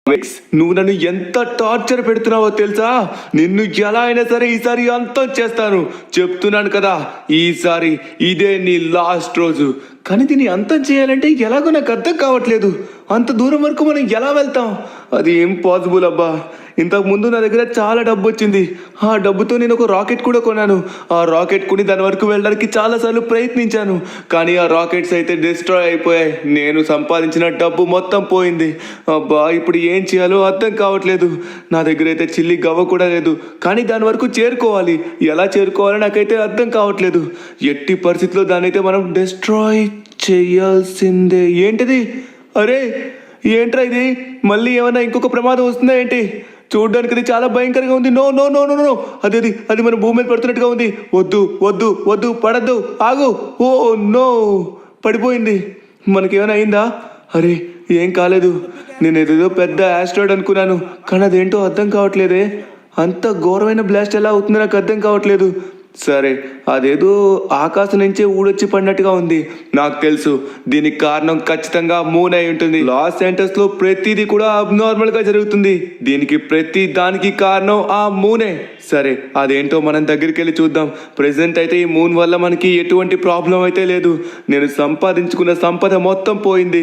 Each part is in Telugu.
నువ్వు నన్ను ఎంత టార్చర్ పెడుతున్నావో తెలుసా? నిన్ను ఎలా అయినా సరే ఈసారి అంతం చేస్తాను, చెప్తున్నాను కదా. ఈసారి ఇదే నీ లాస్ట్ రోజు. కానీ దీన్ని అంతం చేయాలంటే ఎలాగో నాకు అర్థం కావట్లేదు. అంత దూరం వరకు మనం ఎలా వెళ్తాం? అది ఇంపాసిబుల్ అబ్బా. ఇంతకు ముందు నా దగ్గర చాలా డబ్బు వచ్చింది. ఆ డబ్బుతో నేను ఒక రాకెట్ కూడా కొన్నాను. ఆ రాకెట్ కొని దాని వరకు వెళ్ళడానికి చాలాసార్లు ప్రయత్నించాను, కానీ ఆ రాకెట్స్ అయితే డిస్ట్రాయ్ అయిపోయాయి. నేను సంపాదించిన డబ్బు మొత్తం పోయింది. అబ్బా, ఇప్పుడు ఏం చేయాలో అర్థం కావట్లేదు. నా దగ్గర అయితే చిల్లి గవ్వ కూడా లేదు, కానీ దాని వరకు చేరుకోవాలి. ఎలా చేరుకోవాలో నాకైతే అర్థం కావట్లేదు. ఎట్టి పరిస్థితుల్లో దాన్ని అయితే మనం డిస్ట్రాయ్ చేయాల్సిందే. ఏంటిది? అరే, ఏంట్రా ఇది? మళ్ళీ ఏమన్నా ఇంకొక ప్రమాదం వస్తుందా ఏంటి? చూడడానికి అది చాలా భయంకరంగా ఉంది. No no no no no, అది మన భూమి మీద పడుతున్నట్టుగా ఉంది. వద్దు వద్దు వద్దు, పడద్దు, ఆగు. ఓ నో, పడిపోయింది. మనకేమైనా అయిందా? అరే, ఏం కాలేదు. నేను ఏదేదో పెద్ద యాస్ట్రాయిడ్ అనుకున్నాను, కానీ అదేంటో అర్థం కావట్లేదే. అంత ఘోరమైన బ్లాస్ట్ ఎలా అవుతుందో నాకు అర్థం కావట్లేదు. సరే, అదేదో ఆకాశం నుంచే ఊడొచ్చి పడినట్టుగా ఉంది. నాకు తెలుసు, దీనికి కారణం ఖచ్చితంగా మూన్ అయి ఉంటుంది. లాస్ ఏంజల్స్ లో ప్రతిదీ కూడా అబ్నార్మల్ గా జరుగుతుంది. దీనికి ప్రతి దానికి కారణం ఆ మూనే. సరే, అదేంటో మనం దగ్గరికి వెళ్ళి చూద్దాం. ప్రెసెంట్ అయితే ఈ మూన్ వల్ల మనకి ఎటువంటి ప్రాబ్లం అయితే లేదు. నేను సంపాదించుకున్న సంపద మొత్తం పోయింది,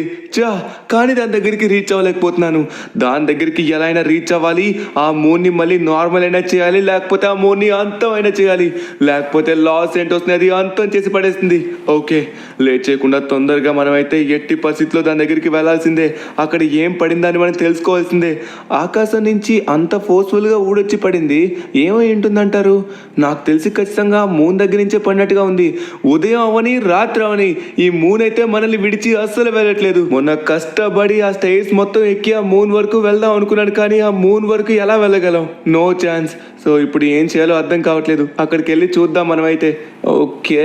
కానీ దాని దగ్గరికి రీచ్ అవ్వలేకపోతున్నాను. దాని దగ్గరికి ఎలా అయినా రీచ్ అవ్వాలి. ఆ మూన్ని మళ్ళీ నార్మల్ అయినా చేయాలి, లేకపోతే ఆ మూన్ని అంతం అయినా చేయాలి. లేకపోతే లాస్ ఏంటోస్ అది అంతం చేసి పడేస్తుంది. ఓకే, లేట్ చేయకుండా తొందరగా మనం అయితే ఎట్టి పరిస్థితిలో దాని దగ్గరికి వెళ్ళాల్సిందే. అక్కడ ఏం పడిందని మనం తెలుసుకోవాల్సిందే. ఆకాశం నుంచి అంత ఫోర్స్ఫుల్గా ఊడొచ్చి పడింది. ఏమై ఉంటుందంటారు? నాకు తెలిసి ఖచ్చితంగా మూన్ దగ్గర నుంచే పడినట్టుగా ఉంది. ఉదయం అవని రాత్రి అవని ఈ మూన్ అయితే మనల్ని విడిచి అస్సలు వెళ్ళట్లేదు. మొన్న కష్టపడి ఆ స్టేజ్ మొత్తం ఎక్కి ఆ మూన్ వరకు వెళ్దాం అనుకున్నాను, కానీ ఆ మూన్ వరకు ఎలా వెళ్ళగలం? No chance. సో ఇప్పుడు ఏం చేయాలో అర్థం కావట్లేదు. అక్కడికి వెళ్ళి చూద్దాం మనమైతే. ఓకే,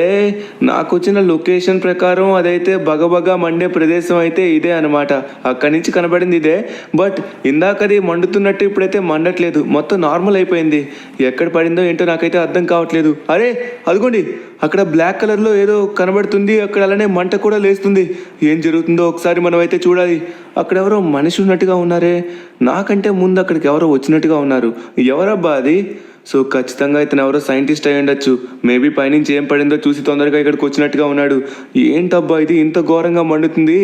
నాకు వచ్చిన లొకేషన్ ప్రకారం అదైతే బగబగా మండే ప్రదేశం అయితే ఇదే అనమాట. అక్కడి నుంచి కనబడింది ఇదే. బట్ ఇందాక అది మండుతున్నట్టు ఇప్పుడైతే మండట్లేదు, మొత్తం నార్మల్ అయిపోయింది. ఎక్కడ పడిందో ఏంటో నాకైతే అర్థం కావట్లేదు. అరే, అదిగోండి, అక్కడ బ్లాక్ కలర్లో ఏదో కనబడుతుంది. అక్కడ అలానే మంట కూడా లేస్తుంది. ఏం జరుగుతుందో ఒకసారి మనం అయితే చూడాలి. అక్కడ ఎవరో మనిషి ఉన్నట్టుగా ఉన్నారే. నాకంటే ముందు అక్కడికి ఎవరో వచ్చినట్టుగా ఉన్నారు. ఎవరబ్బా అది? సో ఖచ్చితంగా ఇతను ఎవరో సైంటిస్ట్ అయి ఉండొచ్చు. మేబీ పైనుంచి ఏం పడిందో చూసి తొందరగా ఇక్కడికి వచ్చినట్టుగా ఉన్నాడు. ఏంటబ్బా ఇది ఇంత ఘోరంగా మండుతుంది?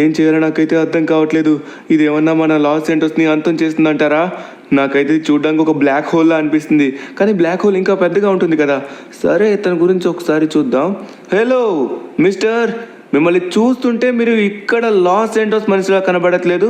ఏం చేయాలో నాకైతే అర్థం కావట్లేదు. ఇది ఏమన్నా మన లాస్ ఏంటోస్ని అంతం చేస్తుందంటారా? నాకైతే చూడడానికి ఒక బ్లాక్ హోల్లా అనిపిస్తుంది, కానీ బ్లాక్ హోల్ ఇంకా పెద్దగా ఉంటుంది కదా. సరే, ఇతని గురించి ఒకసారి చూద్దాం. హలో మిస్టర్, మిమ్మల్ని చూస్తుంటే మీరు ఇక్కడ లాస్ ఏంటోస్ మనిషిలా కనబడట్లేదు.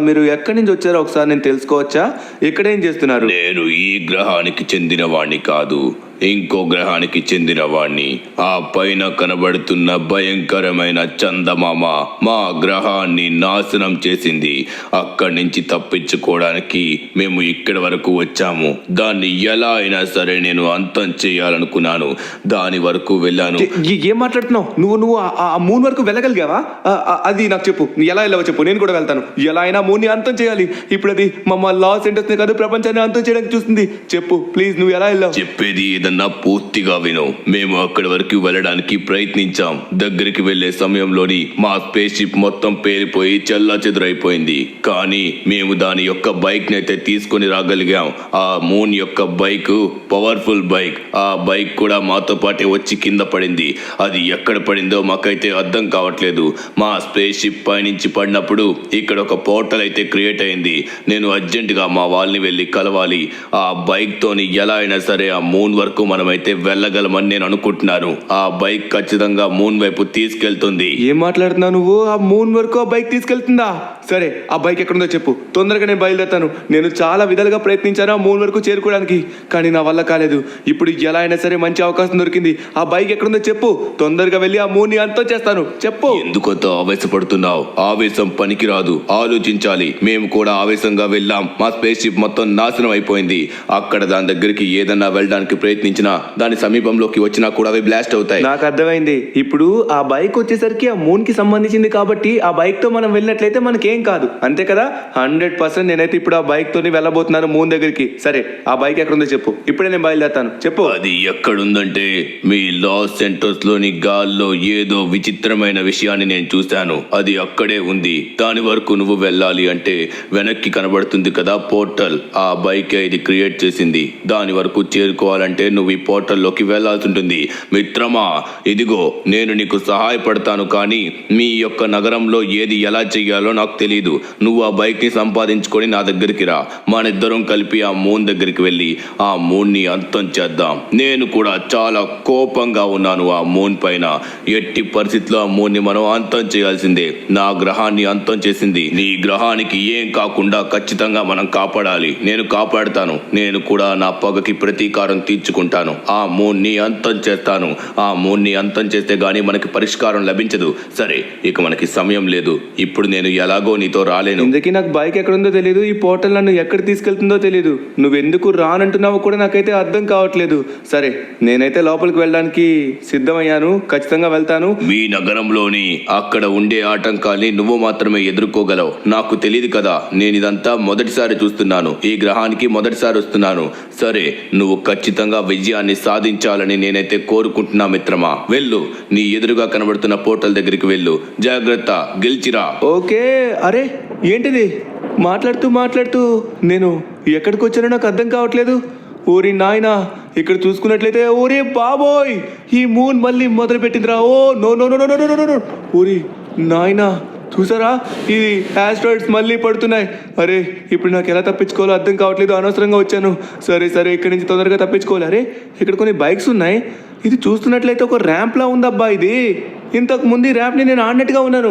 మీరు ఎక్కడి నుంచి వచ్చారో ఒకసారి నేను తెలుసుకోవచ్చా? ఇక్కడ ఏం చేస్తున్నారు? నేను ఈ గ్రహానికి చెందిన వాణ్ణి కాదు, ఇంకో గ్రహానికి చెందిన వాణ్ణి. ఆ పైన కనబడుతున్న భయంకరమైన చందమామ మా గ్రహాన్ని నాశనం చేసింది. అక్కడి నుంచి తప్పించుకోవడానికి మేము ఇక్కడి వరకు వచ్చాము. దాన్ని ఎలా అయినా సరే నేను అంతం చేయాలనుకున్నాను. దాని వరకు వెళ్ళాను. ఏం మాట్లాడుతున్నావు నువ్వు? ఆ మూన్ వరకు వెళ్ళగలిగావా? అది నాకు చెప్పు. ఎలా వెళ్ళావో చెప్పు, నేను కూడా వెళ్తాను. ఎలా అయినా మూన్ని అంతం చేయాలి. ఇప్పుడు అది మా లాస్ ఏంటోస్ కాదు, ప్రపంచాన్ని అంతం చేయడానికి చూస్తుంది. చెప్పు ప్లీజ్, నువ్వు ఎలా వెళ్ళావు? చెప్పేది పూర్తిగా విను. మేము అక్కడి వరకు వెళ్ళడానికి ప్రయత్నించాం. దగ్గరికి వెళ్లే సమయంలోని మా స్పేస్ షిప్ మొత్తం పేలిపోయి చెల్లా చెదురైపోయింది. కానీ మేము దాని యొక్క బైక్ ని అయితే తీసుకొని రాగలిగాం. ఆ మూన్ యొక్క బైక్ పవర్ఫుల్ బైక్. ఆ బైక్ కూడా మాతో పాటే వచ్చి కింద పడింది. అది ఎక్కడ పడిందో మాకైతే అర్థం కావట్లేదు. మా స్పేస్ షిప్ పై నుంచి పడినప్పుడు ఇక్కడ ఒక పోర్టల్ అయితే క్రియేట్ అయింది. నేను అర్జెంటుగా మా వాళ్ళని వెళ్ళి కలవాలి. ఆ బైక్ తోని ఎలా అయినా సరే ఆ మూన్ వరకు మనమైతే వెళ్ళగలమని నేను అనుకుంటున్నాను. ఆ బైక్ ఖచ్చితంగా మూన్ వైపు తీసుకెళ్తుంది. ఏం మాట్లాడుతున్నావు నువ్వు? ఆ మూన్ వరకు ఆ బైక్ తీసుకెళ్తుందా? సరే, ఆ బైక్ ఎక్కడుందో చెప్పు, తొందరగా నేను బయలుదేరుతాను. నేను చాలా విధాలుగా ప్రయత్నించాను ఆ మూన్ వరకు చేరుకోవడానికి, కానీ నా వల్ల కాలేదు. ఇప్పుడు ఎలా అయినా సరే మంచి అవకాశం దొరికింది. ఆ బైక్ ఎక్కడుందో చెప్పు, తొందరగా వెళ్ళి ఆ మూన్ ని అంతం చేస్తాను. చెప్పు. ఎందుకంత ఆవేశపడుతున్నావు? ఆవేశం పనికిరాదు, ఆలోచించాలి. మేము కూడా ఆవేశంగా వెళ్ళాం. మా స్పేస్ షిప్ మొత్తం నాశనం అయిపోయింది. అయిపోయింది. అక్కడ దాని దగ్గరికి ఏదన్నా వెళ్ళడానికి ప్రయత్నించినా దాని సమీపంలోకి వచ్చినా కూడా అవి బ్లాస్ట్ అవుతాయి. నాకు అర్థమైంది. ఇప్పుడు ఆ బైక్ వచ్చేసరికి ఆ మూన్ కి సంబంధించింది కాబట్టి ఆ బైక్ తో మనం వెళ్ళినట్లయితే మనకేం కాదు, అంతే కదా? 100% నేనైతే ఇప్పుడు ఆ బైక్ తోని వెళ్ళబోతున్నాను మూన్ దగ్గరికి. సరే, ఆ బైక్ ఎక్కడుందో చెప్పు, ఇప్పుడే నేను బయలుదేరుతాను. చెప్పు. అది ఎక్కడుందంటే మీ లాస్ సెంటర్స్ లోని గాల్లో ఏదో విచిత్రమైన విషయాన్ని నేను చూశాను. అది అక్కడే ఉంది. దాని వరకు నువ్వు వెళ్ళాలి అంటే వెనక్కి కనబడుతుంది కదా పోర్టల్, ఆ బైక్ ఇది క్రియేట్ చేసింది. దాని వరకు చేరుకోవాలంటే నువ్వు ఈ పోర్టల్లోకి వెళ్లాల్సి ఉంటుంది. మిత్రమా, ఇదిగో నేను నీకు సహాయపడతాను, కానీ మీ యొక్క నగరంలో ఏది ఎలా చెయ్యాలో నాకు తెలియదు. నువ్వు ఆ బైక్ ని సంపాదించుకొని నా దగ్గరికి రా. మనిద్దరం కలిపి ఆ మూన్ దగ్గరికి వెళ్ళి ఆ మూన్ ని అంతం చేద్దాం. నేను కూడా చాలా కోపంగా ఉన్నాను ఆ మూన్ పైన. ఎట్టి పరిస్థితిలో ఆ మూన్ ని మనం అంతం చేయాల్సిందే. నా గ్రహాన్ని అంతం చేసింది. నీ గ్రహానికి ఏం కాకుండా ఖచ్చితంగా మనం కాపాడాలి. నేను కాపాడుతాను. నేను కూడా నా పగకి ప్రతీకారం తీర్చుకుంటాను. ఆ మూన్ ని అంతం చేస్తాను. ఆ మూన్ ని అంతం చేస్తే గానీ మనకి పరిష్కారం లభించదు. సరే, ఇక మనకి సమయం లేదు. ఇప్పుడు నేను ఎలాగో నీతో రాలేను. ఇందుకీ నాకు బైక్ ఎక్కడుందో తెలియదు, ఈ పోర్టల్ నన్ను ఎక్కడ తీసుకెళ్తుందో తెలియదు. నువ్వెందుకు రానంటున్నావో కూడా నాకైతే అర్థం కావట్లేదు. సరే, నేనైతే లోపలికి వెళ్ళడానికి సిద్ధమయ్యాను. ఖచ్చితంగా వెళ్తాను. మీ నగరంలోని అక్కడ ఉండే ఆటంకాల్ని నువ్వు మాత్రమే ఎదుర్కోగలవు. నాకు తెలియదు కదా, నేను ఇదంతా మొదటిసారి చూస్తున్నాను. ఈ గ్రహానికి మొదటిసారి వస్తున్నాను. సరే, నువ్వు ఖచ్చితంగా విజయాన్ని సాధించాలని నేనైతే కోరుకుంటున్నా మిత్రమా. వెళ్ళు, నీ ఎదురుగా కనబడుతున్న పోర్టల్ దగ్గరికి వెళ్ళు. జాగ్రత్త, గెలిచిరా. ఓకే. అరే, ఏంటిది? మాట్లాడుతూ నేను ఎక్కడికి వచ్చానో నాకు అర్థం కావట్లేదు. ఓరి నాయనా, ఇక్కడ చూసుకున్నట్లయితే ఓరే బాబోయ్, ఈ మూన్ మళ్ళీ మొదలు పెట్టిందిరా. Oh no no no no no no no. ఓరి నాయనా, చూసారా, ఇది ఆస్ట్రాయిడ్స్ మళ్ళీ పడుతున్నాయి. అరే, ఇప్పుడు నాకు ఎలా తప్పించుకోవాలో అర్థం కావట్లేదు. అనవసరంగా వచ్చాను. సరే, ఇక్కడి నుంచి తొందరగా తప్పించుకోవాలి. అరే, ఇక్కడ కొన్ని బైక్స్ ఉన్నాయి. ఇది చూస్తున్నట్లయితే ఒక ర్యాంప్లా ఉందబ్బా. ఇది ఇంతకు ముందు ఈ ర్యాంప్ని నేను ఆడినట్టుగా ఉన్నాను.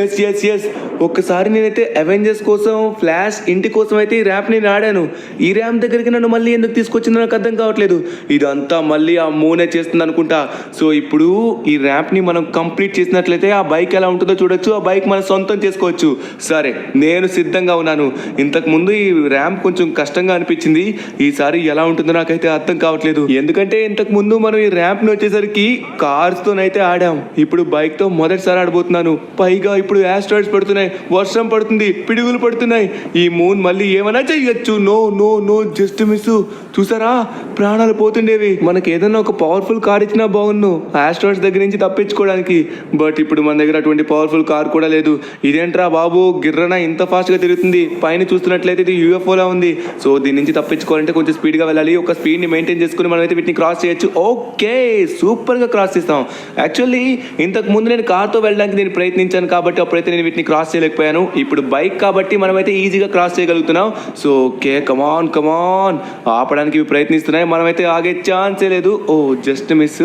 ఎస్ ఒక్కసారి నేనైతే అవెంజర్స్ కోసం, ఫ్లాష్ ఇంటి కోసం అయితే ఈ ర్యాంప్ని నేను ఆడాను. ఈ ర్యాంప్ దగ్గరికి నన్ను మళ్ళీ ఎందుకు తీసుకొచ్చిందో నాకు అర్థం కావట్లేదు. ఇదంతా మళ్ళీ ఆ మూనే చేస్తుంది అనుకుంటా. సో ఇప్పుడు ఈ ర్యాంప్ని మనం కంప్లీట్ చేసినట్లయితే ఆ బైక్ ఎలా ఉంటుందో చూడొచ్చు. ఆ బైక్ మనం సొంతం చేసుకోవచ్చు. సరే, నేను సిద్ధంగా ఉన్నాను. ఇంతకు ముందు ఈ ర్యాంప్ కొంచెం కష్టంగా అనిపించింది. ఈసారి ఎలా ఉంటుందో నాకైతే అర్థం కావట్లేదు. ఎందుకంటే ఇంతకు ముందు మనం ఈ ర్యాంప్ని వచ్చేసరికి కార్స్తోనైతే ఆడాం. ఇప్పుడు బైక్ తో మొదటిసారి ఆడబోతున్నాను. పైగా ఇప్పుడు ఆస్ట్రాయిడ్స్ పడుతున్నాయి, వర్షం పడుతుంది, పిడుగులు పడుతున్నాయి. ఈ మూన్ మళ్ళీ ఏమైనా చెయ్యొచ్చు. No just miss. చూసారా, ప్రాణాలు పోతుండేవి. మనకి ఏదైనా ఒక పవర్ఫుల్ కార్ ఇచ్చినా బాగున్ను ఆస్ట్రాయిడ్స్ దగ్గర నుంచి తప్పించుకోవడానికి. బట్ ఇప్పుడు మన దగ్గర అటువంటి పవర్ఫుల్ కార్ కూడా లేదు. ఇదేంట్రా బాబు, గిర్రన ఇంత ఫాస్ట్ గా తిరుగుతుంది. పైన చూస్తున్నట్లయితే ఇది యూఎఫ్ఓలా ఉంది. సో దీని నుంచి తప్పించుకోవాలంటే కొంచెం స్పీడ్ గా వెళ్ళాలి. ఒక స్పీడ్ ని మెయింటైన్ చేసుకుని మనం అయితే వీటిని క్రాస్ చేయొచ్చు. ఓకే, సూపర్ గా క్రాస్ చేస్తాం. యాక్చువల్లీ ఇంతకు ముందు నేను కార్తో వెళ్ళడానికి నేను ప్రయత్నించాను కాబట్టి అప్పుడైతే నేను వీటిని క్రాస్ చేయలేకపోయాను. ఇప్పుడు బైక్ కాబట్టి మనమైతే ఈజీగా క్రాస్ చేయగలుగుతున్నాం. సో ఓకే, కమాన్ ఆపడానికి ఇవి ప్రయత్నిస్తున్నాయి. మనమైతే ఆగే ఛాన్సే లేదు. Oh just miss.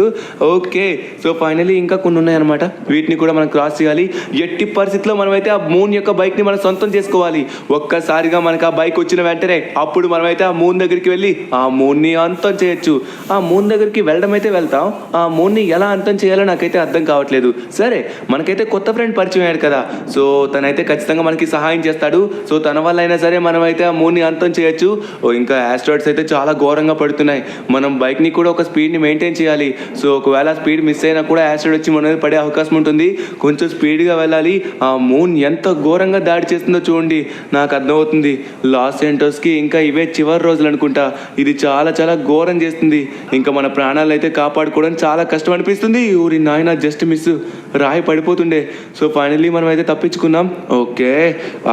Okay, so finally ఇంకా కొన్ని ఉన్నాయన్నమాట. వీటిని కూడా మనం క్రాస్ చేయాలి. ఎట్టి పరిస్థితిలో మనమైతే ఆ మూన్ యొక్క బైక్ ని మనం సొంతం చేసుకోవాలి. ఒక్కసారిగా మనకు ఆ బైక్ వచ్చిన వెంటనే అప్పుడు మనమైతే ఆ మూన్ దగ్గరికి వెళ్ళి ఆ మూన్ ని అంతం చేయొచ్చు. ఆ మూన్ దగ్గరికి వెళ్ళడం అయితే వెళ్తాం. ఆ మూన్ ని ఎలా అంతం చేయాలో నాకైతే అర్థం కావట్లేదు. సరే, మనకైతే కొత్త ఫ్రెండ్ పరిచయం అయ్యాడు కదా. సో తనైతే ఖచ్చితంగా మనకి సహాయం చేస్తాడు. సో తన వల్ల అయినా సరే మనమైతే ఆ మూన్ ని అంతం చేయొచ్చు. ఇంకా ఆస్ట్రాయిడ్స్ అయితే చాలా ఘోరంగా పడుతున్నాయి. మనం బైక్ ని కూడా ఒక స్పీడ్ ని మెయింటైన్ చేయాలి. సో ఒకవేళ స్పీడ్ మిస్ అయినా కూడా ఆస్ట్రాయిడ్ వచ్చి మన మీద పడే అవకాశం ఉంటుంది. కొంచెం స్పీడ్ గా వెళ్ళాలి. ఆ మూన్ ఎంత ఘోరంగా దాడి చేస్తుందో చూడండి. నాకు అర్థమవుతుంది, లాస్ ఏంజల్స్ కి ఇంకా ఇవే చివరి రోజులు అనుకుంటా. ఇది చాలా ఘోరం చేస్తుంది. ఇంకా మన ప్రాణాలు అయితే కాపాడుకోవడం చాలా కష్టం అనిపిస్తుంది. ఊరి నాయన, జస్ట్ మిస్. రాయి పడిపోతుండే. సో ఫైనల్లీ మనం అయితే తప్పించుకున్నాం. ఓకే,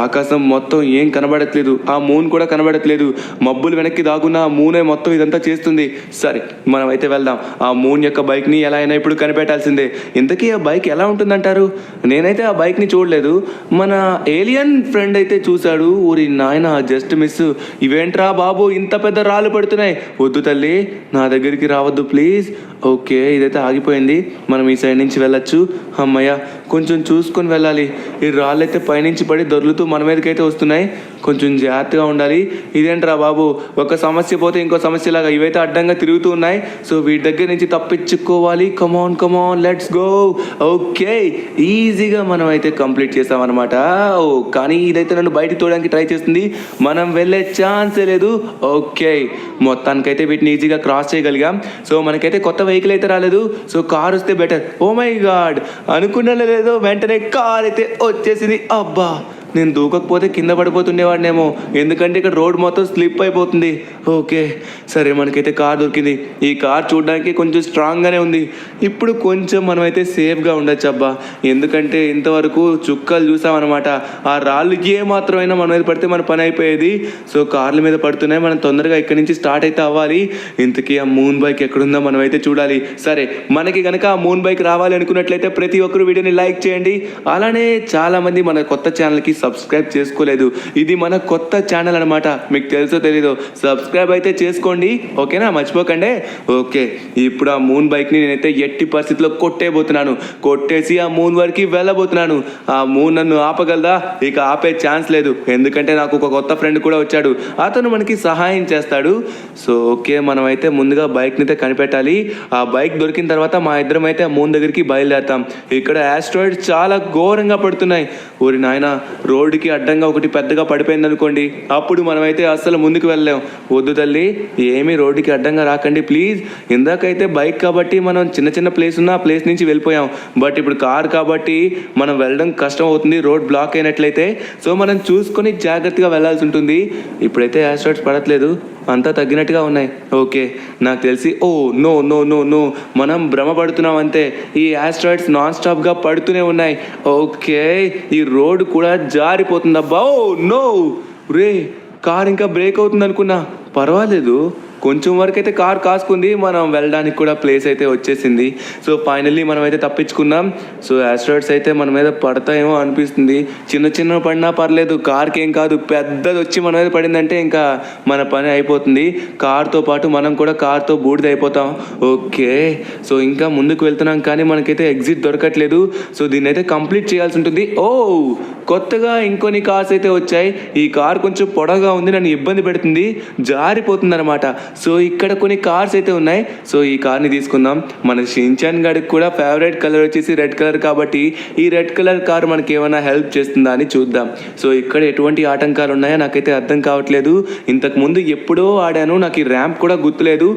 ఆకాశం మొత్తం ఏం కనబడట్లేదు. ఆ మూన్ కూడా కనబడట్లేదు. మబ్బులు వెనక్కి దాగున్న ఆ మూనే మొత్తం ఇదంతా చేస్తుంది. సరే, మనం అయితే వెళ్దాం. ఆ మూన్ యొక్క బైక్ ని ఎలా అయినా ఇప్పుడు కనిపెట్టాల్సిందే. ఇంతకీ ఆ బైక్ ఎలా ఉంటుందంటారు? నేనైతే ఆ బైక్ ని చూడలేదు. మన ఏలియన్ ఫ్రెండ్ అయితే చూశాడు. ఊరి నాయన, జస్ట్ మిస్. ఇవేంట్రా బాబు, ఇంత పెద్ద రాళ్ళు పడుతున్నాయి. వద్దు తల్లి, నా దగ్గరికి రావద్దు ప్లీజ్. ఓకే, ఇదైతే ఆగిపోయింది. మనం ఈ సైడ్ నుంచి వెళ్ళచ్చు. వెళ్ళొచ్చు. అమ్మయ్య, కొంచెం చూసుకొని వెళ్ళాలి. ఈ రాళ్ళు అయితే పైనుంచి పడి దొర్లుతూ మన మీదకైతే వస్తున్నాయి. కొంచెం జాగ్రత్తగా ఉండాలి. ఇదేంట్రా బాబు, ఒక సమస్య పోతే ఇంకో సమస్యలాగా ఇవైతే అడ్డంగా తిరుగుతూ ఉన్నాయి. సో వీటి దగ్గర నుంచి తప్పించుకోవాలి. కమాన్ కమాన్, లెట్స్ గో. ఓకే, ఈజీగా మనం అయితే కంప్లీట్ చేసామన్నమాట. ఓ కానీ ఇదైతే నన్ను బయటికి తోయడానికి ట్రై చేస్తుంది. మనం వెళ్ళే ఛాన్సే లేదు. ఓకే, మొత్తానికైతే వీటిని ఈజీగా క్రాస్ చేయగలిగాం. సో మనకైతే కొత్త వెహికల్ అయితే రాలేదు. సో కార్ వస్తే బెటర్. ఓ మై గాడ్, అనుకున్నా లేదో వెంటనే కార్ అయితే వచ్చేసింది. అబ్బా, నేను దూకకపోతే కింద పడిపోతుండేవాడినేమో, ఎందుకంటే ఇక్కడ రోడ్ మొత్తం స్లిప్ అయిపోతుంది. ఓకే సరే, మనకైతే కార్ దొరికింది. ఈ కార్ చూడడానికి కొంచెం స్ట్రాంగ్గానే ఉంది. ఇప్పుడు కొంచెం మనమైతే సేఫ్గా ఉండొచ్చు అబ్బా, ఎందుకంటే ఇంతవరకు చుక్కలు చూసామన్నమాట. ఆ రాళ్ళు ఏమాత్రమైనా మన మీద పడితే మన పని అయిపోయేది. సో కార్ల మీద పడుతున్నాయి, మనం తొందరగా ఇక్కడి నుంచి స్టార్ట్ అయితే అవ్వాలి. ఇంతకీ ఆ మూన్ బైక్ ఎక్కడుందో మనం అయితే చూడాలి. సరే, మనకి కనుక ఆ మూన్ బైక్ రావాలి అనుకున్నట్లయితే ప్రతి ఒక్కరు వీడియోని లైక్ చేయండి. అలానే చాలామంది మన కొత్త ఛానల్కి సబ్స్క్రైబ్ చేసుకోలేదు. ఇది మన కొత్త ఛానల్ అనమాట, మీకు తెలుసో తెలీదో సబ్స్క్రైబ్ అయితే చేసుకోండి, ఓకేనా, మర్చిపోకండి. ఓకే, ఇప్పుడు ఆ మూన్ బైక్ని నేనైతే ఎట్టి పరిస్థితిలో కొట్టేయబోతున్నాను. కొట్టేసి ఆ మూన్ వరకు వెళ్ళబోతున్నాను. ఆ మూన్ నన్ను ఆపగలదా? ఇక ఆపే ఛాన్స్ లేదు, ఎందుకంటే నాకు ఒక కొత్త ఫ్రెండ్ కూడా వచ్చాడు. అతను మనకి సహాయం చేస్తాడు. సో ఓకే, మనం అయితే ముందుగా బైక్ని అయితే కనిపెట్టాలి. ఆ బైక్ దొరికిన తర్వాత మా ఇద్దరం అయితే ఆ మూన్ దగ్గరికి బయలుదేరుతాం. ఇక్కడ ఆస్ట్రాయిడ్స్ చాలా ఘోరంగా పడుతున్నాయి. ఊరి నాయన, రోడ్డుకి అడ్డంగా ఒకటి పెద్దగా పడిపోయింది అనుకోండి, అప్పుడు మనమైతే అస్సలు ముందుకు వెళ్ళలేం. వద్దు తల్లి, ఏమీ రోడ్డుకి అడ్డంగా రాకండి ప్లీజ్. ఇందాకైతే బైక్ కాబట్టి మనం చిన్న చిన్న ప్లేస్ ఉన్న ఆ ప్లేస్ నుంచి వెళ్ళిపోయాం. బట్ ఇప్పుడు కార్ కాబట్టి మనం వెళ్ళడం కష్టం అవుతుంది, రోడ్ బ్లాక్ అయినట్లయితే. సో మనం చూసుకొని జాగ్రత్తగా వెళ్ళాల్సి ఉంటుంది. ఇప్పుడైతే యాక్సిడెంట్స్ పడట్లేదు, అంతా తగ్గినట్టుగా ఉన్నాయి. ఓకే, నాకు తెలిసి oh no no no no, మనం భ్రమపడుతున్నాం అంతే. ఈ యాస్ట్రాయిడ్స్ నాన్ స్టాప్గా పడుతూనే ఉన్నాయి. ఓకే, ఈ రోడ్డు కూడా జారిపోతుందబ్బా. ఓ నో రే, కార్ ఇంకా బ్రేక్ అవుతుంది అనుకున్నా, పర్వాలేదు, కొంచెం వరకు అయితే కార్ కాసుకుంది. మనం వెళ్ళడానికి కూడా ప్లేస్ అయితే వచ్చేసింది. సో ఫైనల్లీ మనం అయితే తప్పించుకున్నాం. సో యాస్ట్రాయిడ్స్ అయితే మన మీద పడతాయేమో అనిపిస్తుంది. చిన్న చిన్న పడినా పర్లేదు, కార్కి ఏం కాదు. పెద్దది వచ్చి మన మీద పడిందంటే ఇంకా మన పని అయిపోతుంది. కార్తో పాటు మనం కూడా కార్తో బూడిద అయిపోతాం. ఓకే, సో ఇంకా ముందుకు వెళ్తున్నాం కానీ మనకైతే ఎగ్జిట్ దొరకట్లేదు. సో దీన్ని అయితే కంప్లీట్ చేయాల్సి ఉంటుంది. ఓ, కొత్తగా ఇంకొన్ని కార్స్ అయితే వచ్చాయి. ఈ కార్ కొంచెం పొడవుగా ఉంది, నన్ను ఇబ్బంది పెడుతుంది, జారిపోతుంది అనమాట. సో ఇక్కడ కొన్ని కార్స్ అయితే ఉన్నాయి. సో ఈ కార్ని తీసుకుందాం. మన షిన్చాన్ గడికి కూడా ఫేవరెట్ కలర్ వచ్చేసి రెడ్ కలర్ కాబట్టి ఈ రెడ్ కలర్ కార్ మనకి ఏమైనా హెల్ప్ చేస్తుందా అని చూద్దాం. సో ఇక్కడ ఎటువంటి ఆటంకాలు ఉన్నాయో నాకైతే అర్థం కావట్లేదు. ఇంతకు ముందు ఎప్పుడో ఆడాను, నాకు ఈ ర్యాంప్ కూడా గుర్తులేదు.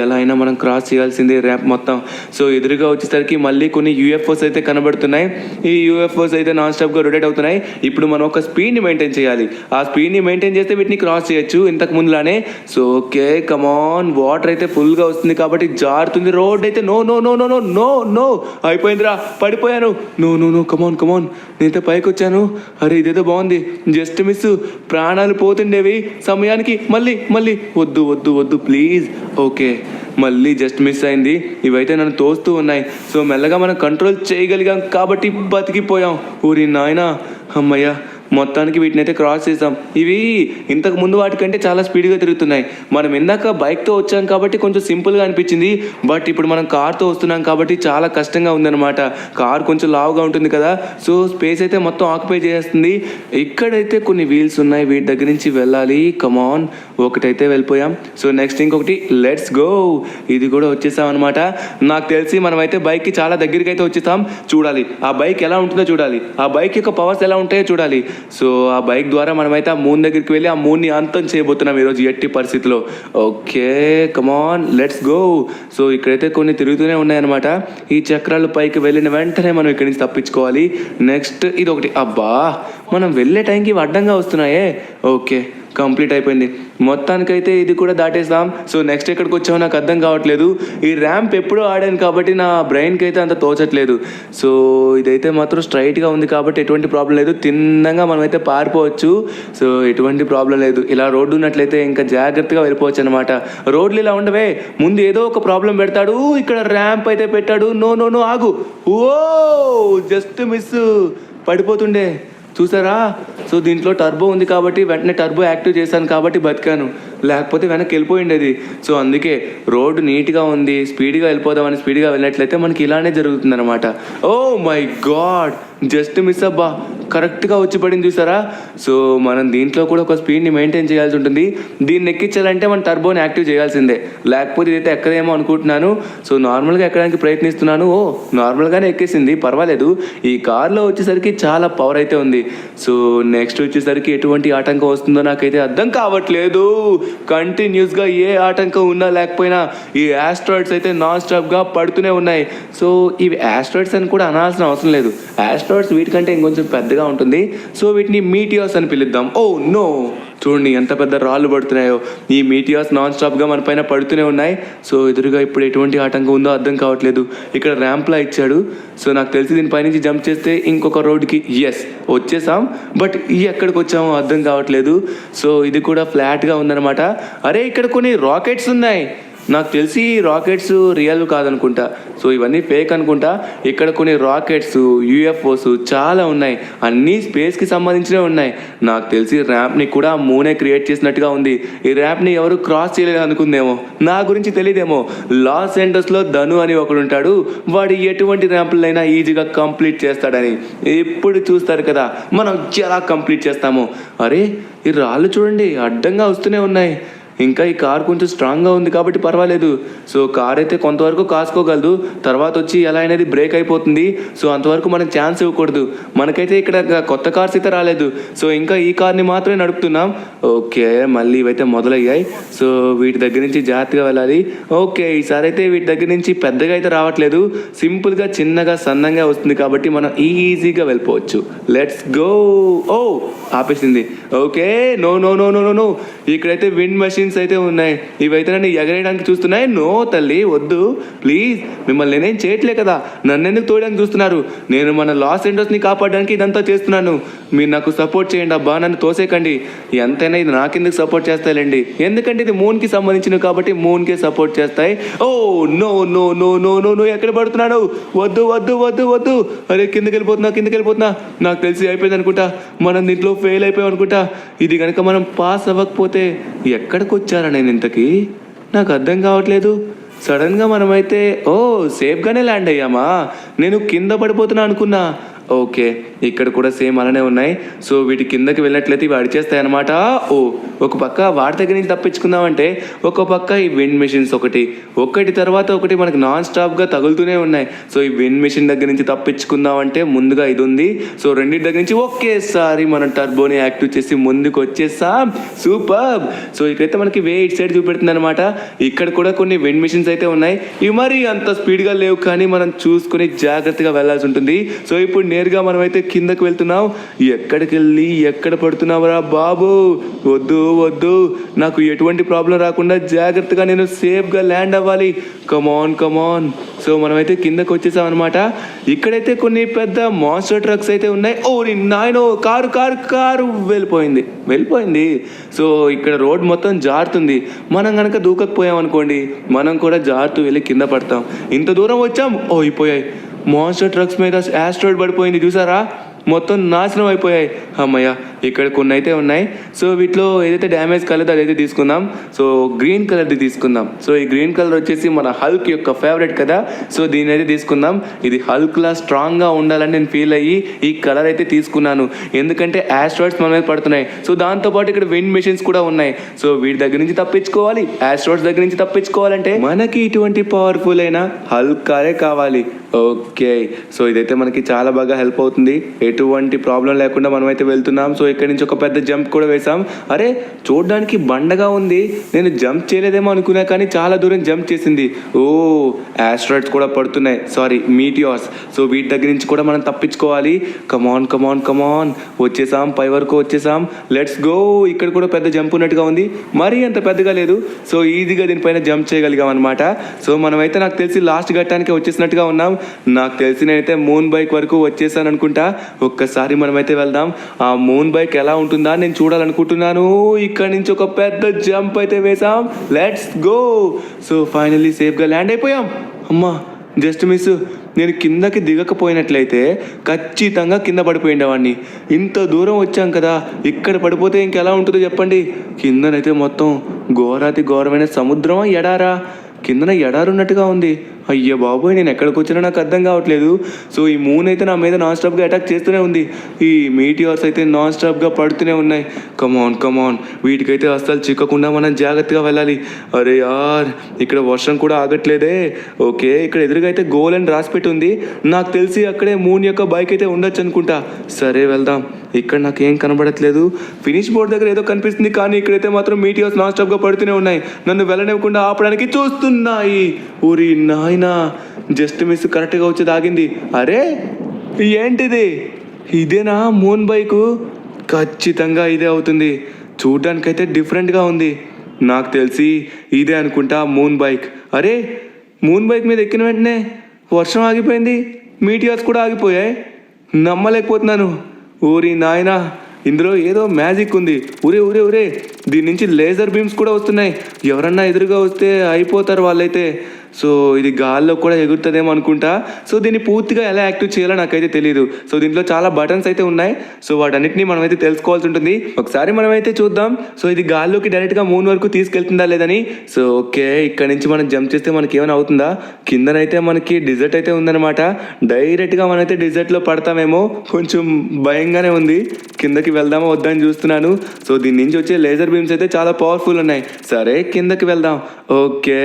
ఎలా అయినా మనం క్రాస్ చేయాల్సిందే ర్యాంప్ మొత్తం. సో ఎదురుగా వచ్చేసరికి మళ్ళీ కొన్ని యూఎఫ్ఓస్ అయితే కనబడుతున్నాయి. ఈ యూఎఫ్ఓస్ అయితే నాన్ స్టాప్గా రొటేట్ అవుతున్నాయి. ఇప్పుడు మనం ఒక స్పీడ్ని మెయింటైన్ చేయాలి. ఆ స్పీడ్ని మెయింటైన్ చేస్తే వీటిని క్రాస్ చేయొచ్చు ఇంతకు ముందులానే. సో ఓకే, కమాన్, వాటర్ అయితే ఫుల్గా వస్తుంది కాబట్టి జారుతుంది. రోడ్ అయితే no no no no no no no, అయిపోయిందిరా, పడిపోయాను. No no no, come on come on, నేనైతే పైకి వచ్చాను. అరే ఇదేదో బాగుంది, జస్ట్ మిస్, ప్రాణాలు పోతుండేవి సమయానికి. మళ్ళీ మళ్ళీ వద్దు వద్దు వద్దు ప్లీజ్. ఓకే, మళ్ళీ జస్ట్ మిస్ అయింది. ఇవైతే నన్ను తోస్తూ ఉన్నాయి. సో మెల్లగా మనం కంట్రోల్ చేయగలిగాం కాబట్టి బతికిపోయాం. ఊరి నాయనా, అమ్మయ్య, మొత్తానికి వీటిని అయితే క్రాస్ చేసాం. ఇవి ఇంతకు ముందు వాటికంటే చాలా స్పీడ్గా తిరుగుతున్నాయి. మనం ఇందాక బైక్తో వచ్చాం కాబట్టి కొంచెం సింపుల్గా అనిపించింది. బట్ ఇప్పుడు మనం కార్తో వస్తున్నాం కాబట్టి చాలా కష్టంగా ఉందన్నమాట. కార్ కొంచెం లావుగా ఉంటుంది కదా, సో స్పేస్ అయితే మొత్తం ఆక్యుపై చేస్తుంది. ఇక్కడైతే కొన్ని వీల్స్ ఉన్నాయి, వీటి దగ్గర నుంచి వెళ్ళాలి. కమాన్, ఒకటైతే వెళ్ళిపోయాం. సో నెక్స్ట్ ఇంకొకటి, లెట్స్ గో. ఇది కూడా వచ్చేసాం అనమాట. నాకు తెలిసి మనమైతే బైక్కి చాలా దగ్గరికి అయితే వచ్చేసాం. చూడాలి ఆ బైక్ ఎలా ఉంటుందో చూడాలి, ఆ బైక్ యొక్క పవర్స్ ఎలా ఉంటాయో చూడాలి. సో ఆ బైక్ ద్వారా మనమైతే ఆ మూన్ దగ్గరికి వెళ్ళి ఆ మూన్ని అంతం చేయబోతున్నాం ఈరోజు ఎట్టి పరిస్థితిలో. Okay come on, let's go. So ఇక్కడైతే కొన్ని తిరుగుతూనే ఉన్నాయన్నమాట. ఈ చక్రాలు పైకి వెళ్ళిన వెంటనే మనం ఇక్కడి నుంచి తప్పించుకోవాలి. నెక్స్ట్ ఇది ఒకటి. అబ్బా, మనం వెళ్ళే టైంకి ఇవి అడ్డంగా వస్తున్నాయే. ఓకే, కంప్లీట్ అయిపోయింది. మొత్తానికైతే ఇది కూడా దాటేస్తాం. సో నెక్స్ట్ ఎక్కడికి వచ్చామో నాకు అర్థం కావట్లేదు. ఈ ర్యాంప్ ఎప్పుడూ ఆడాను కాబట్టి నా బ్రెయిన్కి అయితే అంత తోచట్లేదు. సో ఇదైతే మాత్రం స్ట్రైట్గా ఉంది కాబట్టి ఎటువంటి ప్రాబ్లం లేదు, తిన్నంగా మనమైతే పారిపోవచ్చు. సో ఎటువంటి ప్రాబ్లం లేదు. ఇలా రోడ్డు ఉన్నట్లయితే ఇంకా జాగ్రత్తగా వెళ్ళిపోవచ్చు అనమాట. రోడ్లు ఇలా ఉండవే, ముందు ఏదో ఒక ప్రాబ్లం పెడతాడు. ఇక్కడ ర్యాంప్ అయితే పెట్టాడు. నో నో నో, ఆగు. ఓ, జస్ట్ మిస్, పడిపోతుండే చూసారా. సో దీంట్లో టర్బో ఉంది కాబట్టి వెంటనే టర్బో యాక్టివ్ చేశాను కాబట్టి బతికాను. లేకపోతే వెనక్కి వెళ్ళిపోయి ఉండేది. సో అందుకే రోడ్డు నీట్గా ఉంది, స్పీడ్గా వెళ్ళిపోదామని స్పీడ్గా వెళ్ళినట్లయితే మనకి ఇలానే జరుగుతుంది అనమాట. Oh my god, just miss అబ్బా, కరెక్ట్గా వచ్చి పడింది చూసారా. సో మనం దీంట్లో కూడా ఒక స్పీడ్ని మెయింటైన్ చేయాల్సి ఉంటుంది. దీన్ని ఎక్కించాలంటే మనం టర్బోని యాక్టివ్ చేయాల్సిందే, లేకపోతే ఇదైతే ఎక్కదేమో అనుకుంటున్నాను. సో నార్మల్గా ఎక్కడానికి ప్రయత్నిస్తున్నాను. ఓ నార్మల్గానే ఎక్కేసింది, పర్వాలేదు. ఈ కార్లో వచ్చేసరికి చాలా పవర్ అయితే ఉంది. సో నెక్స్ట్ వచ్చేసరికి ఎటువంటి ఆటంకం వస్తుందో నాకైతే అర్థం కావట్లేదు. కంటిన్యూస్గా ఏ ఆటంకం ఉన్నా లేకపోయినా ఈ ఆస్ట్రాయిడ్స్ అయితే నాన్ స్టాప్గా పడుతూనే ఉన్నాయి. సో ఇవి ఆస్ట్రాయిడ్స్ అని కూడా అనాల్సిన అవసరం లేదు. ఆస్ట్రాయిడ్స్ వీటికంటే ఇంకొంచెం పెద్దగా ఉంటుంది. సో వీటిని మీటియాస్ అని పిలుద్దాం. ఓ నో, చూడండి ఎంత పెద్ద రాళ్ళు పడుతున్నాయో. ఈ మీటియాస్ నాన్ స్టాప్గా మన పైన పడుతూనే ఉన్నాయి. సో ఎదురుగా ఇప్పుడు ఎటువంటి ఆటంకం ఉందో అర్థం కావట్లేదు. ఇక్కడ ర్యాంప్లా ఇచ్చాడు. సో నాకు తెలిసి దీనిపైనుంచి జంప్ చేస్తే ఇంకొక రోడ్డుకి ఎస్ వచ్చేసాం. బట్ ఎక్కడికి వచ్చామో అర్థం కావట్లేదు. సో ఇది కూడా ఫ్లాట్గా ఉందన్నమాట. అరే ఇక్కడ కొన్ని రాకెట్స్ ఉన్నాయి. నాకు తెలిసి రాకెట్స్ రియల్ కాదనుకుంటా. సో ఇవన్నీ ఫేక్ అనుకుంటా. ఇక్కడ కొన్ని రాకెట్స్, యూఎఫ్ఓస్ చాలా ఉన్నాయి. అన్నీ స్పేస్కి సంబంధించినవి ఉన్నాయి. నాకు తెలిసి ర్యాంప్ని కూడా మూనే క్రియేట్ చేసినట్టుగా ఉంది. ఈ ర్యాంప్ని ఎవరు క్రాస్ చేయలేదు అనుకుందేమో, నా గురించి తెలియదేమో. లాస్ ఏంజల్స్లో ధను అని ఒకడు ఉంటాడు, వాడు ఎటువంటి ర్యాంపులైనా ఈజీగా కంప్లీట్ చేస్తాడని. ఇప్పుడు చూస్తారు కదా మనం ఎలా కంప్లీట్ చేస్తామో. అరే ఈ రాళ్ళు చూడండి అడ్డంగా వస్తూనే ఉన్నాయి. ఇంకా ఈ కార్ కొంచెం స్ట్రాంగ్గా ఉంది కాబట్టి పర్వాలేదు. సో కార్ అయితే కొంతవరకు కాసుకోగలదు, తర్వాత వచ్చి ఎలా అనేది బ్రేక్ అయిపోతుంది. సో అంతవరకు మనం ఛాన్స్ ఇవ్వకూడదు. మనకైతే ఇక్కడ కొత్త కార్స్ అయితే రాలేదు. సో ఇంకా ఈ కార్ని మాత్రమే నడుపుతున్నాం. ఓకే, మళ్ళీ ఇవైతే మొదలయ్యాయి. సో వీటి దగ్గర నుంచి జాగ్రత్తగా వెళ్ళాలి. ఓకే, ఈసారి అయితే వీటి దగ్గర నుంచి పెద్దగా అయితే రావట్లేదు, సింపుల్గా చిన్నగా సన్నంగా వస్తుంది కాబట్టి మనం ఈజీగా వెళ్ళిపోవచ్చు. Let's go. ఓ ఆపేసింది. Okay, no no no no no no, ఇక్కడైతే విండ్ మెషిన్స్ అయితే ఉన్నాయి. ఇవైతే నన్ను ఎగరేయడానికి చూస్తున్నాయి. నో తల్లి వద్దు ప్లీజ్, మిమ్మల్ని నేనేం చేయట్లే కదా, నన్ను ఎందుకు తోయడానికి చూస్తున్నారు? నేను మన లాస్ ఏంజల్స్ని కాపాడడానికి ఇదంతా చేస్తున్నాను. మీరు నాకు సపోర్ట్ చేయండి అబ్బా, నన్ను తోసేకండి. ఎంతైనా ఇది నాకెందుకు సపోర్ట్ చేస్తాయిలేండి, ఎందుకంటే ఇది మూన్కి సంబంధించినవి కాబట్టి మూన్కే సపోర్ట్ చేస్తాయి. Oh no no no no no no, ఎక్కడ పడుతున్నాడు? వద్దు వద్దు వద్దు వద్దు. అరే కిందకి వెళ్ళిపోతున్నా. నాకు తెలిసి అయిపోయింది అనుకుంటా, మనం దీంట్లో ఫెయిల్ అయిపోయాం అనుకుంటా. ఇది కనుక మనం పాస్ అవ్వకపోతే ఎక్కడికి వచ్చారా నేను ఇంతకీ, నాకు అర్థం కావట్లేదు. సడన్గా మనమైతే సేఫ్గానే ల్యాండ్ అయ్యామా? నేను కింద పడిపోతున్నా అనుకున్నా. ఓకే, ఇక్కడ కూడా సేమ్ అలానే ఉన్నాయి. సో వీటి కిందకి వెళ్ళినట్లయితే ఇవి అడిచేస్తాయి అనమాట. ఒక పక్క వాటి దగ్గర నుంచి తప్పించుకుందామంటే ఒక పక్క ఈ విండ్ మెషిన్స్ ఒకటి తర్వాత ఒకటి మనకి నాన్ స్టాప్గా తగులుతూనే ఉన్నాయి. సో ఈ విండ్ మెషిన్ దగ్గర నుంచి తప్పించుకుందామంటే ముందుగా ఇది ఉంది. సో రెండింటి దగ్గర నుంచి ఒకేసారి మనం టర్బోని యాక్టివ్ చేసి ముందుకు వచ్చేసాం. సూపర్. సో ఇక్కడైతే మనకి ఇటు సైడ్ చూపెడుతుంది అనమాట. ఇక్కడ కూడా కొన్ని విండ్ మెషిన్స్ అయితే ఉన్నాయి. ఇవి మరి అంత స్పీడ్గా లేవు, కానీ మనం చూసుకుని జాగ్రత్తగా వెళ్ళాల్సి ఉంటుంది. సో ఇప్పుడు నేరుగా మనమైతే కిందకు వెళ్తున్నాం. ఎక్కడికి వెళ్ళి ఎక్కడ పడుతున్నావురా బాబు? వద్దు వద్దు, నాకు ఎటువంటి ప్రాబ్లం రాకుండా జాగ్రత్తగా నేను సేఫ్గా ల్యాండ్ అవ్వాలి. కమాన్. సో మనమైతే కిందకు వచ్చేసాం అనమాట. ఇక్కడైతే కొన్ని పెద్ద మాన్స్టర్ ట్రక్స్ అయితే ఉన్నాయి. నాయనో, కారు వెళ్ళిపోయింది. సో ఇక్కడ రోడ్ మొత్తం జారుతుంది. మనం కనుక దూకకపోయాం అనుకోండి, మనం కూడా జారుతూ వెళ్ళి కింద పడతాం. ఇంత దూరం వచ్చాం, అయిపోయాయి. మాన్స్టర్ ట్రక్స్ మీద యాస్ట్రాయిడ్ పడిపోయింది చూసారా, మొత్తం నాశనం అయిపోయాయి. అమ్మయ్య, ఇక్కడ కొన్ని అయితే ఉన్నాయి. సో వీటిలో ఏదైతే డ్యామేజ్ కాలేదో అదైతే తీసుకుందాం. సో గ్రీన్ కలర్ది తీసుకుందాం. సో ఈ గ్రీన్ కలర్ వచ్చేసి మన హల్క్ యొక్క ఫేవరెట్ కదా. సో దీని అయితే తీసుకుందాం. ఇది హల్క్లా స్ట్రాంగ్గా ఉండాలని నేను ఫీల్ అయ్యి ఈ కలర్ అయితే తీసుకున్నాను, ఎందుకంటే యాస్ట్రాయిడ్స్ మన మీద పడుతున్నాయి. సో దాంతోపాటు ఇక్కడ విండ్ మెషిన్స్ కూడా ఉన్నాయి. సో వీటి దగ్గర నుంచి తప్పించుకోవాలి, యాస్ట్రాయిడ్స్ దగ్గర నుంచి తప్పించుకోవాలంటే మనకి ఇటువంటి పవర్ఫుల్ అయిన హల్క్ కారే కావాలి. ఓకే, సో ఇదైతే మనకి చాలా బాగా హెల్ప్ అవుతుంది. ఎటువంటి ప్రాబ్లం లేకుండా మనమైతే వెళ్తున్నాం. సో ఇక్కడ నుంచి ఒక పెద్ద జంప్ కూడా వేసాం. అరే చూడడానికి బండగా ఉంది, నేను జంప్ చేయలేదేమో అనుకున్నా, కానీ చాలా దూరం జంప్ చేసింది. యాస్ట్రాయిడ్స్ కూడా పడుతున్నాయి, సారీ మీటియార్స్. సో వీటి దగ్గర నుంచి కూడా మనం తప్పించుకోవాలి. కమాన్ వచ్చేసాం, పై వరకు వచ్చేసాం. Let's go. ఇక్కడ కూడా పెద్ద జంప్ ఉన్నట్టుగా ఉంది, మరీ అంత పెద్దగా లేదు. సో ఈజీగా దీనిపైన జంప్ చేయగలిగాం అనమాట. సో మనమైతే నాకు తెలిసి లాస్ట్ ఘట్టానికి వచ్చేసినట్టుగా ఉన్నాం. నాకు తెలిసి నేనైతే మూన్ బైక్ వరకు వచ్చేసాను అనుకుంటా. ఒక్కసారి మనమైతే వెళ్దాం. ఆ మూన్ బైక్ ఎలా ఉంటుందా నేను చూడాలనుకుంటున్నాను. ఇక్కడ నుంచి ఒక పెద్ద జంప్ అయితే వేసాం. Let's go. సో ఫైనల్లీ సేఫ్గా ల్యాండ్ అయిపోయాం. అమ్మా, జస్ట్ మిస్. నేను కిందకి దిగకపోయినట్లయితే ఖచ్చితంగా కింద పడిపోయిండేవాడిని. ఇంత దూరం వచ్చాం కదా, ఇక్కడ పడిపోతే ఇంకెలా ఉంటుందో చెప్పండి. కిందనైతే మొత్తం ఘోరాతి ఘోరమైన సముద్రమా ఎడారా? కిందన ఎడారు ఉన్నట్టుగా ఉంది. అయ్యో బాబోయ్, నేను ఎక్కడికి వచ్చినా నాకు అర్థం కావట్లేదు. సో ఈ మూన్ అయితే నా మీద నాన్ స్టాప్గా అటాక్ చేస్తూనే ఉంది. ఈ మీటియార్స్ అయితే నాన్ స్టాప్గా పడుతూనే ఉన్నాయి. కమాన్, వీటికైతే అస్సలు చిక్కకుండా మనం జాగ్రత్తగా వెళ్ళాలి. అరే యార్, ఇక్కడ వర్షం కూడా ఆగట్లేదే. ఓకే, ఇక్కడ ఎదురుగా అయితే గోల్ అని రాసిపెట్టి ఉంది. నాకు తెలిసి అక్కడే మూన్ యొక్క బైక్ అయితే ఉండొచ్చు అనుకుంటా. సరే వెళ్దాం. ఇక్కడ నాకేం కనబడట్లేదు. ఫినిష్ బోర్డ్ దగ్గర ఏదో కనిపిస్తుంది, కానీ ఇక్కడైతే మాత్రం మీటియార్స్ నాన్ స్టాప్గా పడుతూనే ఉన్నాయి. నన్ను వెళ్ళనివ్వకుండా ఆపడానికి చూస్తున్నాయి. ఊరి నాయనా, జస్ట్ మిస్ కరెక్ట్గా వచ్చి ఆగింది. అరే ఏంటిది? ఇదేనా మూన్ బైకు? ఖచ్చితంగా ఇదే అవుతుంది. చూడ్డానికైతే డిఫరెంట్గా ఉంది. నాకు తెలిసి ఇదే అనుకుంటా మూన్ బైక్. అరే, మూన్ బైక్ మీద ఎక్కిన వెంటనే వర్షం ఆగిపోయింది, మీటియార్స్ కూడా ఆగిపోయాయి. నమ్మలేకపోతున్నాను. ఊరి నాయనా, ఇందులో ఏదో మ్యాజిక్ ఉంది. ఊరే దీని నుంచి లేజర్ బీమ్స్ కూడా వస్తున్నాయి. ఎవరన్నా ఎదురుగా వస్తే అయిపోతారు వాళ్ళైతే. సో ఇది గాల్లో కూడా ఎగురుతుందేమో అనుకుంటా. సో దీన్ని పూర్తిగా ఎలా యాక్టివ్ చేయాలో నాకైతే తెలియదు. సో దీంట్లో చాలా బటన్స్ అయితే ఉన్నాయి. సో వాటన్నిటిని మనమైతే తెలుసుకోవాల్సి ఉంటుంది. ఒకసారి మనమైతే చూద్దాం. సో ఇది గాల్లోకి డైరెక్ట్గా మూన్ వరకు తీసుకెళ్తుందా లేదని. సో ఓకే, ఇక్కడ నుంచి మనం జంప్ చేస్తే మనకి ఏమైనా అవుతుందా? కిందనైతే మనకి డిజర్ట్ అయితే ఉందన్నమాట. డైరెక్ట్గా మనమైతే డిజర్ట్లో పడతామేమో. కొంచెం భయంగానే ఉంది. కిందకి వెళ్దామో వద్దని చూస్తున్నాను. సో దీని నుంచి వచ్చే లేజర్ బీమ్స్ అయితే చాలా పవర్ఫుల్ ఉన్నాయి. సరే కిందకి వెళ్దాం. ఓకే,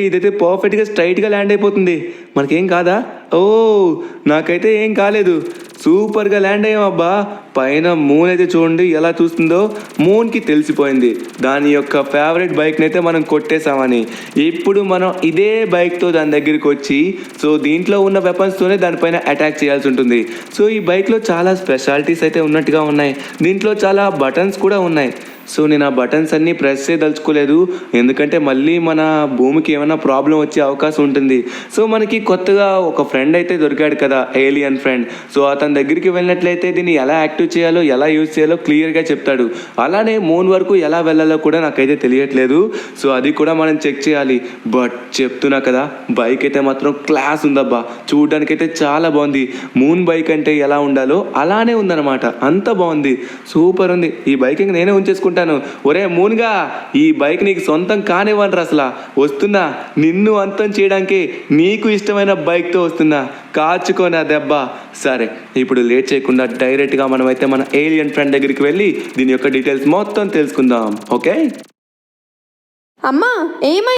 ఇదైతే పర్ఫెక్ట్గా స్ట్రైట్గా ల్యాండ్ అయిపోతుంది. మనకేం కాదా? ఓ, నాకైతే ఏం కాలేదు. సూపర్గా ల్యాండ్ అయ్యాం అబ్బా. పైన మూన్ అయితే చూడండి ఎలా చూస్తుందో. మూన్కి తెలిసిపోయింది దాని యొక్క ఫేవరెట్ బైక్ని అయితే మనం కొట్టేసామని. ఇప్పుడు మనం ఇదే బైక్తో దాని దగ్గరికి వచ్చి, సో దీంట్లో ఉన్న వెపన్స్తోనే దానిపైన అటాక్ చేయాల్సి ఉంటుంది. సో ఈ బైక్లో చాలా స్పెషాలిటీస్ అయితే ఉన్నట్టుగా ఉన్నాయి. దీంట్లో చాలా బటన్స్ కూడా ఉన్నాయి. సో నేను ఆ బటన్స్ అన్నీ ప్రెస్ చేయదలుచుకోలేదు, ఎందుకంటే మళ్ళీ మన భూమికి ఏమైనా ప్రాబ్లం వచ్చే అవకాశం ఉంటుంది. సో మనకి కొత్తగా ఒక ఫ్రెండ్ అయితే దొరికాడు కదా, ఏలియన్ ఫ్రెండ్. సో అతని దగ్గరికి వెళ్ళినట్లయితే దీన్ని ఎలా యాక్టివ్ చేయాలో, ఎలా యూజ్ చేయాలో క్లియర్గా చెప్తాడు. అలానే మూన్ వరకు ఎలా వెళ్ళాలో కూడా నాకైతే తెలియట్లేదు. సో అది కూడా మనం చెక్ చేయాలి. బట్ చెప్తున్నా కదా, బైక్ అయితే మాత్రం క్లాస్ ఉందబ్బా. చూడడానికైతే చాలా బాగుంది. మూన్ బైక్ అంటే ఎలా ఉండాలో అలానే ఉందన్నమాట. అంత బాగుంది, సూపర్ ఉంది. ఈ బైక్ ఇంక నేనే ఉంచేసుకుంటాను. ఒరే మూన్గా, ఈ బైక్ నీకు సొంతం కానివ్వనరా అసలు. వస్తున్నా, నిన్ను అంతం చేయడానికి నీకు ఇష్టమైన బైక్తో వస్తున్నా. కాచుకొని ఆ దెబ్బ. సరే, ఇప్పుడు లేట్ చేయకుండా డైరెక్ట్గా మనమైతే మన ఏలియన్ ఫ్రెండ్ దగ్గరికి వెళ్ళి దీని యొక్క డీటెయిల్స్ మొత్తం తెలుసుకుందాం. ఓకే అమ్మా, ఏమై